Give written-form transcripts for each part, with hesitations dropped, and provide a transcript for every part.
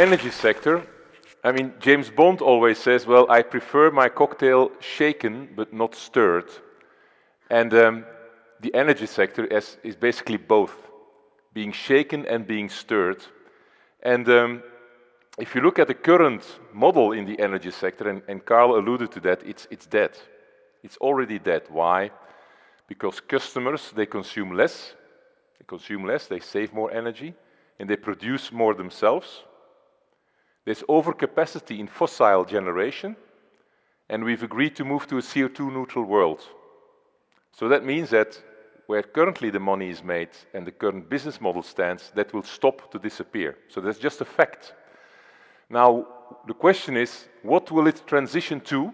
energy sector, I mean, James Bond always says, well, I prefer my cocktail shaken but not stirred. And the energy sector is basically both, being shaken and being stirred. And if you look at the current model in the energy sector, and Carl alluded to that, it's dead. It's already dead. Why? Because customers, they consume less, they save more energy, and they produce more themselves. There's overcapacity in fossil generation, and we've agreed to move to a CO2 neutral world. So that means that where currently the money is made and the current business model stands, that will stop to disappear. So that's just a fact. Now, the question is, what will it transition to,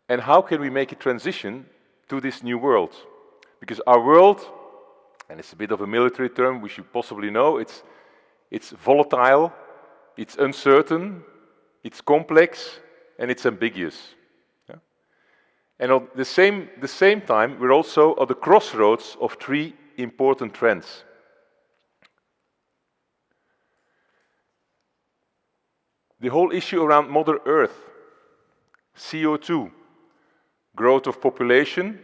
and how can we make it transition to this new world? Because our world, and it's a bit of a military term, we should possibly know, it's volatile, it's uncertain, it's complex, and it's ambiguous. Yeah? And at the same time, we're also at the crossroads of three important trends. The whole issue around Mother Earth, CO2, growth of population,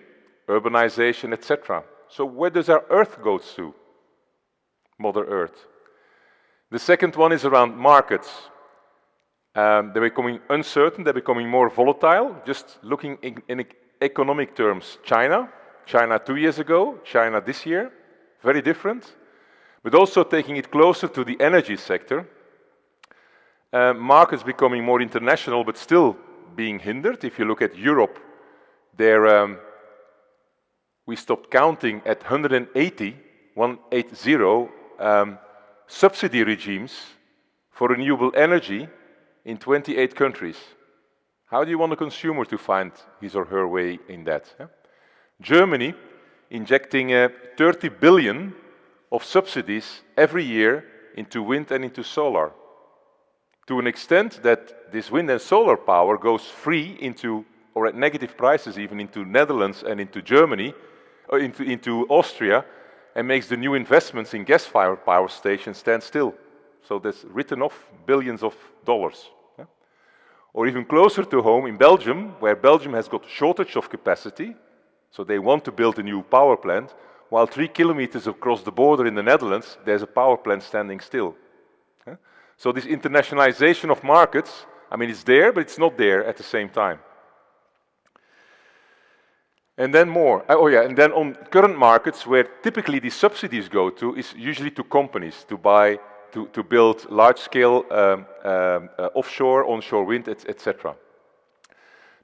urbanization, etc. So where does our Earth go to? Mother Earth. The second one is around markets. They're becoming uncertain, they're becoming more volatile. Just looking in economic terms, China 2 years ago, China this year, very different. But also taking it closer to the energy sector. Markets becoming more international, but still being hindered. If you look at Europe, we stopped counting at 180 subsidy regimes for renewable energy in 28 countries. How do you want a consumer to find his or her way in that? Germany injecting 30 billion of subsidies every year into wind and into solar, to an extent that this wind and solar power goes free into, or at negative prices even, into Netherlands and into Germany, or into Austria, and makes the new investments in gas-fired power stations stand still. So that's written off billions of dollars. Yeah? Or even closer to home, in Belgium, where Belgium has got shortage of capacity, so they want to build a new power plant, while 3 kilometers across the border in the Netherlands, there's a power plant standing still. Yeah? So this internationalization of markets, I mean, it's there, but it's not there at the same time. And then more. And then on current markets, where typically these subsidies go to, is usually to companies to build large-scale offshore, onshore wind, etc.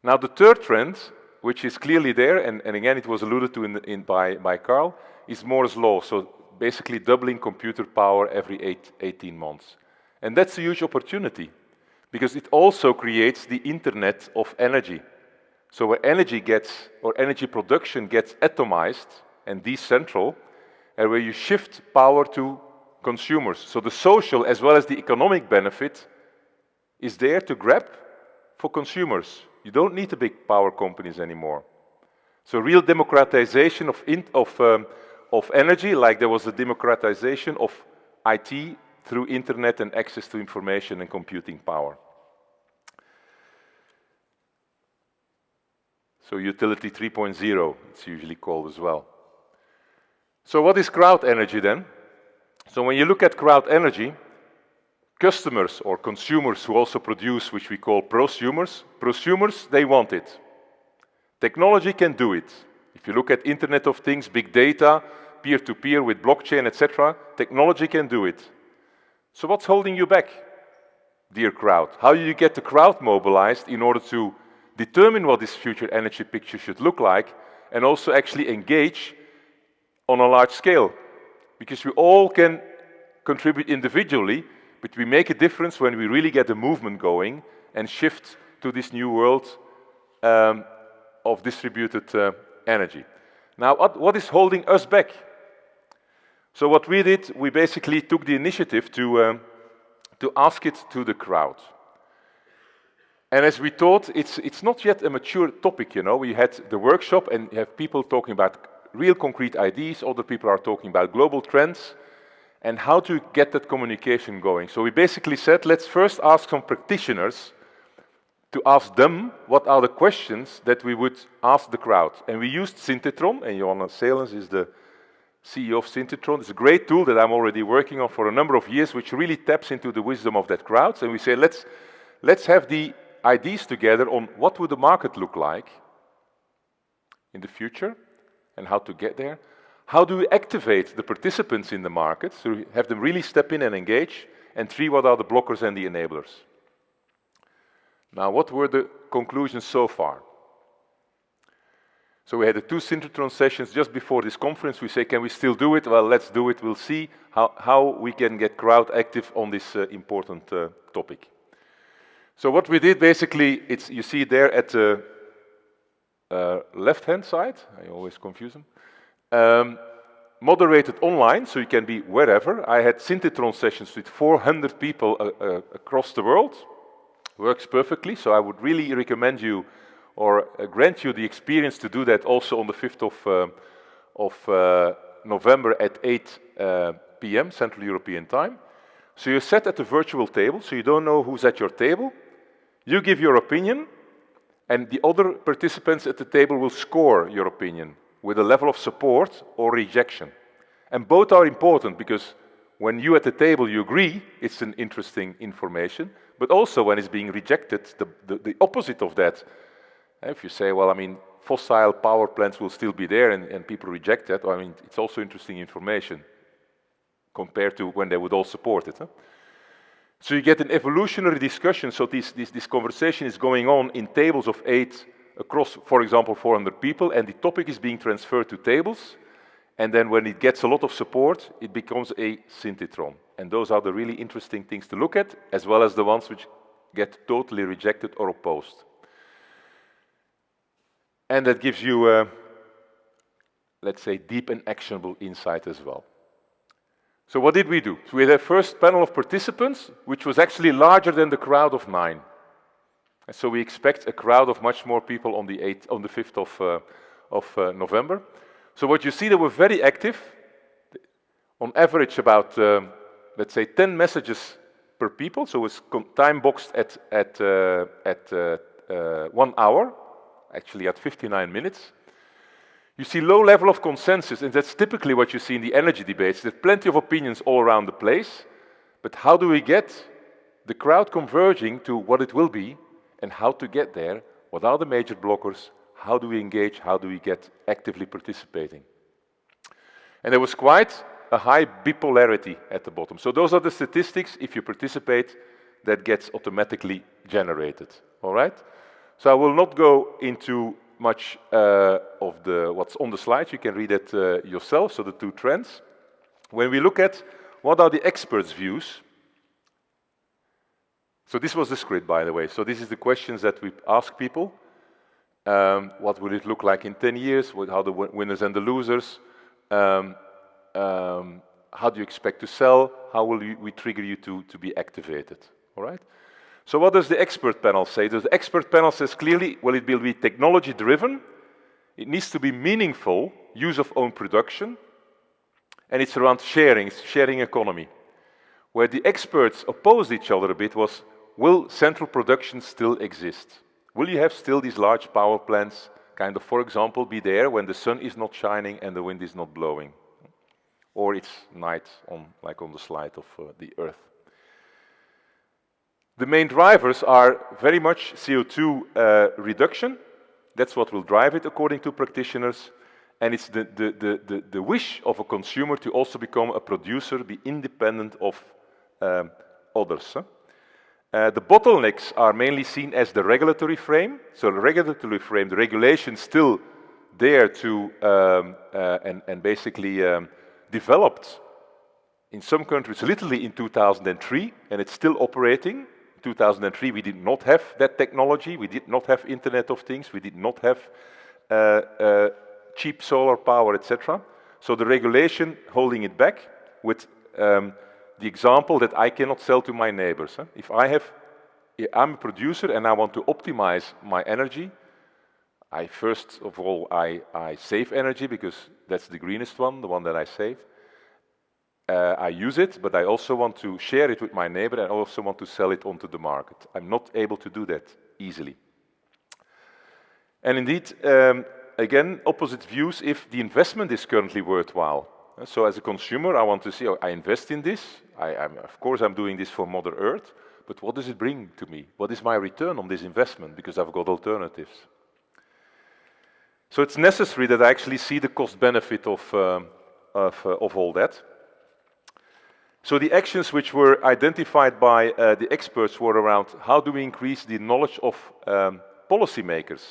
Now the third trend, which is clearly there, and again it was alluded to by Carl, is Moore's law. So basically doubling computer power every 18 months. And that's a huge opportunity, because it also creates the internet of energy. So where energy production gets atomized and decentral, and where you shift power to consumers. So the social as well as the economic benefit is there to grab for consumers. You don't need the big power companies anymore. So real democratization of energy, like there was a democratization of IT through internet and access to information and computing power. So utility 3.0, it's usually called as well. So what is crowd energy then? So when you look at crowd energy, customers or consumers who also produce, which we call prosumers, they want it. Technology can do it. If you look at Internet of Things, big data, peer-to-peer with blockchain, etc., technology can do it. So what's holding you back, dear crowd? How do you get the crowd mobilized in order to determine what this future energy picture should look like, and also actually engage on a large scale? Because we all can contribute individually, but we make a difference when we really get the movement going and shift to this new world of distributed energy. Now, what is holding us back? So what we did, we basically took the initiative to ask it to the crowd. And as we thought, it's not yet a mature topic, you know. We had the workshop and you have people talking about real concrete ideas, other people are talking about global trends, and how to get that communication going. So we basically said, let's first ask some practitioners to ask them what are the questions that we would ask the crowd. And we used Synthetron, and Johanna Selens is the CEO of Synthetron. It's a great tool that I'm already working on for a number of years, which really taps into the wisdom of that crowd. And we say, let's have the ideas together on what would the market look like in the future and how to get there. How do we activate the participants in the market, so we have them really step in and engage? And 3, what are the blockers and the enablers? Now, what were the conclusions so far? So we had the 2 Synthetron sessions just before this conference. We say, can we still do it? Well, let's do it. We'll see how we can get crowd active on this important topic. So what we did, basically, you see there at the left-hand side, I always confuse them, moderated online, so you can be wherever. I had Synthetron sessions with 400 people across the world. Works perfectly, so I would really recommend you or grant you the experience to do that also on the 5th of November at 8 p.m. Central European Time. So you're set at the virtual table, so you don't know who's at your table. You give your opinion, and the other participants at the table will score your opinion with a level of support or rejection. And both are important, because when you at the table you agree, it's an interesting information, but also when it's being rejected, the opposite of that. If you say, well, I mean, fossil power plants will still be there and people reject that, well, I mean, it's also interesting information compared to when they would all support it. Huh? So you get an evolutionary discussion, so this conversation is going on in tables of 8 across, for example, 400 people, and the topic is being transferred to tables, and then when it gets a lot of support, it becomes a synthetron. And those are the really interesting things to look at, as well as the ones which get totally rejected or opposed. And that gives you, let's say, deep and actionable insight as well. So what did we do? So we had a first panel of participants, which was actually larger than the crowd of 9. And so we expect a crowd of much more people on the 5th of November. So what you see, they were very active. On average, about, let's say, 10 messages per people. So it's time boxed at 1 hour, actually at 59 minutes. You see low level of consensus, and that's typically what you see in the energy debates. There's plenty of opinions all around the place, but how do we get the crowd converging to what it will be, and how to get there? What are the major blockers? How do we engage? How do we get actively participating? And there was quite a high bipolarity at the bottom. So those are the statistics. If you participate, that gets automatically generated. All right? So I will not go into much of what's on the slide. You can read it yourself, so the 2 trends. When we look at what are the experts' views, so this was the script, by the way. So this is the questions that we ask people. What will it look like in 10 years? How the winners and the losers? How do you expect to sell? How will we trigger you to be activated? All right? So what does the expert panel say? The expert panel says clearly, well, it will be technology-driven. It needs to be meaningful, use of own production, and it's around sharing, it's sharing economy. Where the experts opposed each other a bit was, will central production still exist? Will you have still these large power plants, kind of, for example, be there when the sun is not shining and the wind is not blowing? Or it's night, like on the slide of the Earth. The main drivers are very much CO2 reduction. That's what will drive it, according to practitioners. And it's the wish of a consumer to also become a producer, be independent of others. The bottlenecks are mainly seen as the regulatory frame. So the regulatory frame, the regulation still there to and basically developed in some countries literally in 2003, and it's still operating. 2003, we did not have that technology. We did not have Internet of Things. We did not have cheap solar power, etc. So the regulation holding it back with the example that I cannot sell to my neighbors. If I'm a producer and I want to optimize my energy, first of all, I save energy because that's the greenest one, the one that I save. I use it, but I also want to share it with my neighbor, and I also want to sell it onto the market. I'm not able to do that easily. And indeed, again, opposite views if the investment is currently worthwhile. So as a consumer, I want to see, oh, I invest in this. Of course, I'm doing this for Mother Earth, but what does it bring to me? What is my return on this investment? Because I've got alternatives. So it's necessary that I actually see the cost benefit of all that. So the actions which were identified by the experts were around how do we increase the knowledge of policymakers.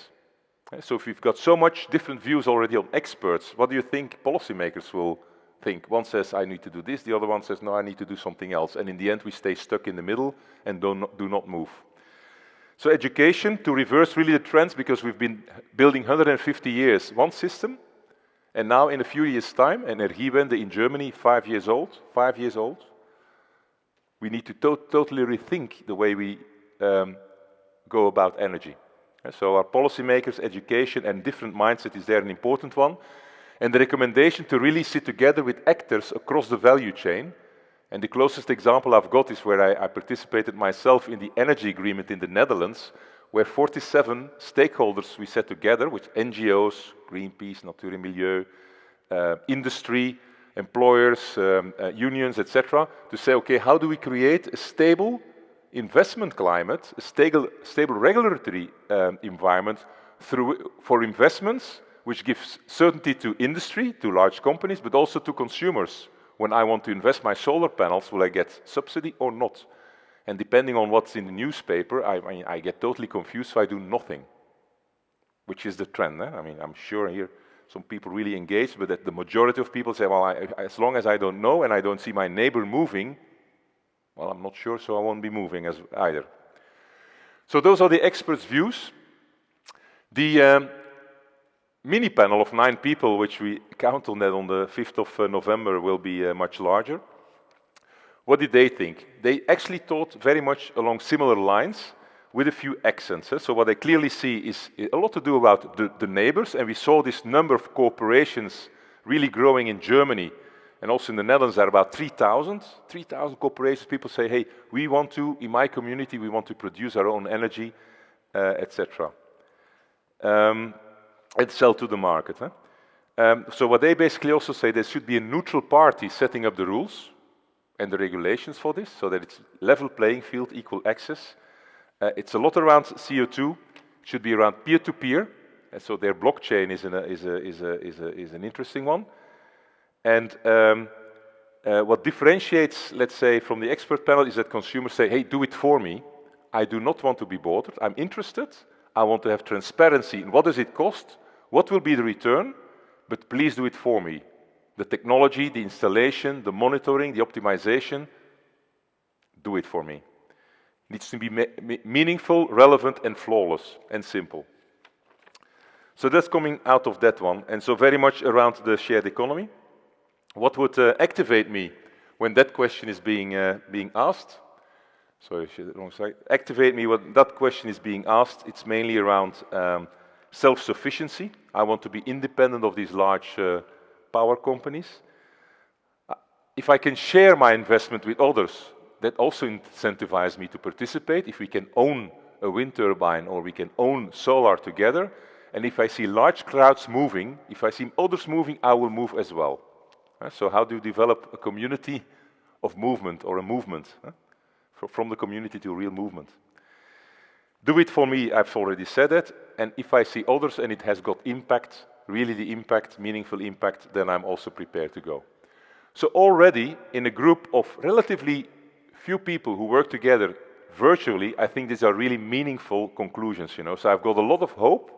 So if we've got so much different views already on experts, what do you think policymakers will think? One says, I need to do this, the other one says, no, I need to do something else. And in the end, we stay stuck in the middle and do not move. So education to reverse really the trends, because we've been building 150 years one system, and now in a few years' time, Energiewende in Germany, 5 years old, we need to totally rethink the way we go about energy. So our policymakers, education, and different mindset is there an important one. And the recommendation to really sit together with actors across the value chain. And the closest example I've got is where I participated myself in the energy agreement in the Netherlands, where 47 stakeholders we set together with NGOs, Greenpeace, Natuur en Milieu, industry, employers, unions, etc., to say, okay, how do we create a stable investment climate, a stable regulatory environment for investments, which gives certainty to industry, to large companies, but also to consumers. When I want to invest my solar panels, will I get subsidy or not? And depending on what's in the newspaper, I get totally confused, so I do nothing, which is the trend. I mean, I'm sure here some people really engaged, but that the majority of people say, well, as long as I don't know and I don't see my neighbor moving, well, I'm not sure, so I won't be moving either. So those are the experts' views. The mini panel of 9 people, which we count on that on the 5th of November, will be much larger. What did they think? They actually thought very much along similar lines with a few accents. So what they clearly see is a lot to do about the neighbors, and we saw this number of corporations really growing in Germany, and also in the Netherlands there are about 3,000 corporations. People say, hey, we want to, in my community, we want to produce our own energy, etc. And sell to the market. So what they basically also say, there should be a neutral party setting up the rules and the regulations for this, so that it's level playing field, equal access. It's a lot around CO2, it should be around peer-to-peer, and so their blockchain is an interesting one. And what differentiates, let's say, from the expert panel is that consumers say, hey, do it for me. I do not want to be bothered. I'm interested. I want to have transparency in what does it cost, what will be the return, but please do it for me. The technology, the installation, the monitoring, the optimization, do it for me. It needs to be meaningful, relevant, and flawless, and simple. So that's coming out of that one, and so very much around the shared economy. What would activate me when that question is being asked? Sorry, wrong side. Activate me when that question is being asked. It's mainly around self-sufficiency. I want to be independent of these large power companies. If I can share my investment with others, that also incentivizes me to participate. If we can own a wind turbine or we can own solar together, and if I see large crowds moving, if I see others moving, I will move as well. So how do you develop a community of movement or a movement? From the community to a real movement. Do it for me, I've already said that, and if I see others and it has got impact, really the impact, meaningful impact, then I'm also prepared to go. So already in a group of relatively few people who work together virtually, I think these are really meaningful conclusions, So I've got a lot of hope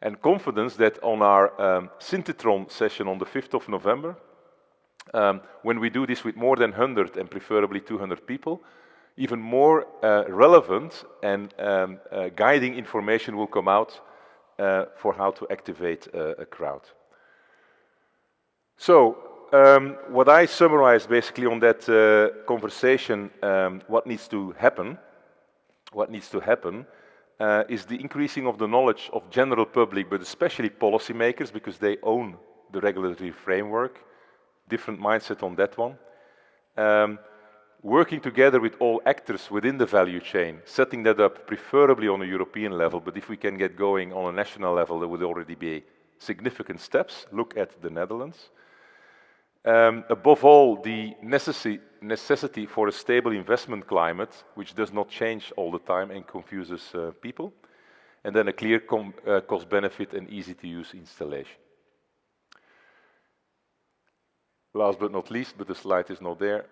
and confidence that on our Synthetron session on the 5th of November, when we do this with more than 100 and preferably 200 people, even more relevant and guiding information will come out for how to activate a crowd. So, what I summarize basically on that conversation, what needs to happen is the increasing of the knowledge of general public, but especially policymakers, because they own the regulatory framework, different mindset on that one. Working together with all actors within the value chain, setting that up preferably on a European level, but if we can get going on a national level, there would already be significant steps. Look at the Netherlands. Above all, the necessity for a stable investment climate, which does not change all the time and confuses people, and then a clear cost benefit and easy to use installation. Last but not least, but the slide is not there,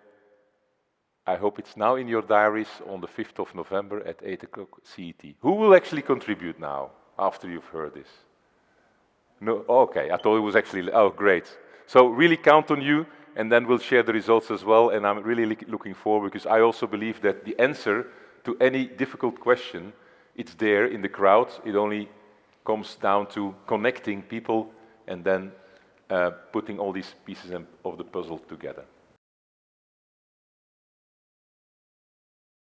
I hope it's now in your diaries on the 5th of November at 8 o'clock CET. Who will actually contribute now, after you've heard this? No, okay, I thought it was actually, oh great. So really count on you, and then we'll share the results as well, and I'm really looking forward, because I also believe that the answer to any difficult question, it's there in the crowd. It only comes down to connecting people and then putting all these pieces of the puzzle together.